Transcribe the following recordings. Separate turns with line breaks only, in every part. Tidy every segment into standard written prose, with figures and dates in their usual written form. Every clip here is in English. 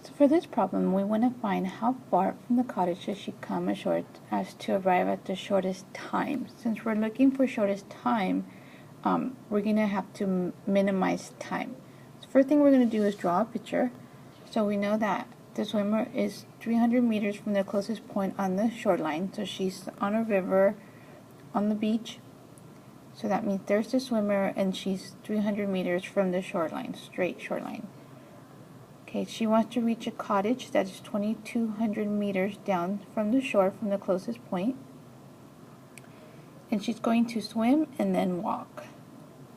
So for this problem, we want to find how far from the cottage should she come ashore as to arrive at the shortest time. Since we're looking for shortest time, we're going to have to minimize time. So first thing we're going to do is draw a picture. So we know that the swimmer is 300 meters from the closest point on the shoreline. So she's on a river on the beach. So that means there's the swimmer and she's 300 meters from the shoreline, straight shoreline. Okay, she wants to reach a cottage that is 2,200 meters down from the shore from the closest point. And she's going to swim and then walk.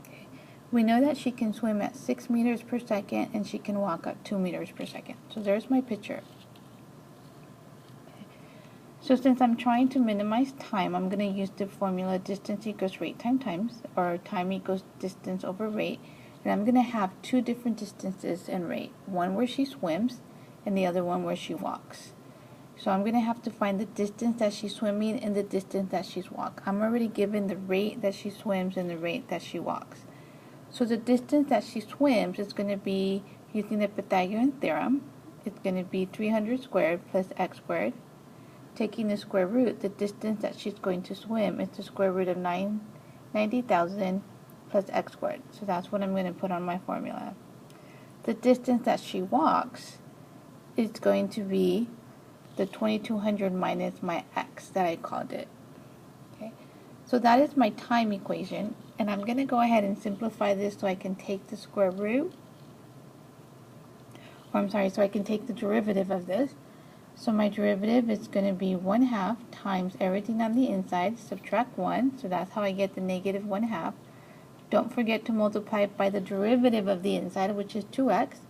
Okay. We know that she can swim at 6 meters per second and she can walk at 2 meters per second. So there's my picture. Okay. So since I'm trying to minimize time, I'm going to use the formula distance equals rate times, or time equals distance over rate. And I'm going to have two different distances in rate, one where she swims and the other one where she walks. So I'm going to have to find the distance that she's swimming and the distance that she's walking. I'm already given the rate that she swims and the rate that she walks. So the distance that she swims is going to be, using the Pythagorean theorem, it's going to be 300 squared plus x squared. Taking the square root, the distance that she's going to swim is the square root of 90,000 plus x squared. So that's what I'm going to put on my formula. The distance that she walks is going to be the 2,200 minus my x that I called it. Okay, so that is my time equation, and I'm going to go ahead and simplify this so I can take the square root, so I can take the derivative of this. So my derivative is going to be 1/2 times everything on the inside, subtract 1, so that's how I get the negative 1/2. Don't forget to multiply it by the derivative of the inside, which is 2x.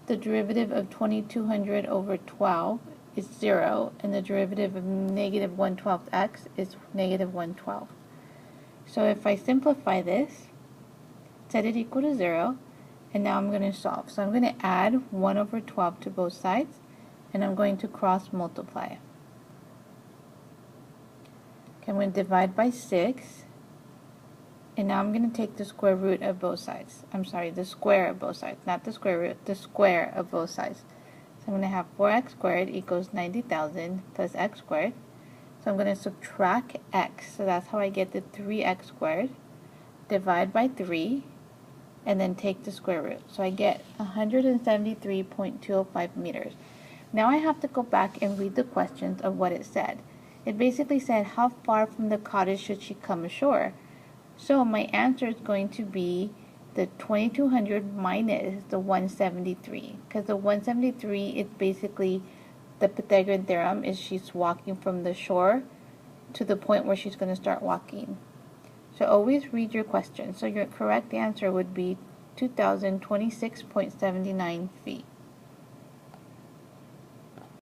The derivative of 2,200 over 12 is 0, and the derivative of negative 1/12x is negative 1/12. So if I simplify this, set it equal to 0, and now I'm going to solve. So I'm going to add 1 over 12 to both sides, and I'm going to cross multiply. Okay, I'm going to divide by 6. And now I'm going to take the square root of both sides. The square of both sides, not the square root, the square of both sides. So I'm going to have 4x squared equals 90,000 plus x squared. So I'm going to subtract x, so that's how I get the 3x squared. Divide by 3, and then take the square root. So I get 173.205 meters. Now I have to go back and read the questions of what it said. It basically said, how far from the cottage should she come ashore? So my answer is going to be the 2,200 minus the 173, because the 173 is basically the Pythagorean theorem, is she's walking from the shore to the point where she's going to start walking. So always read your question. So your correct answer would be 2,026.79 feet.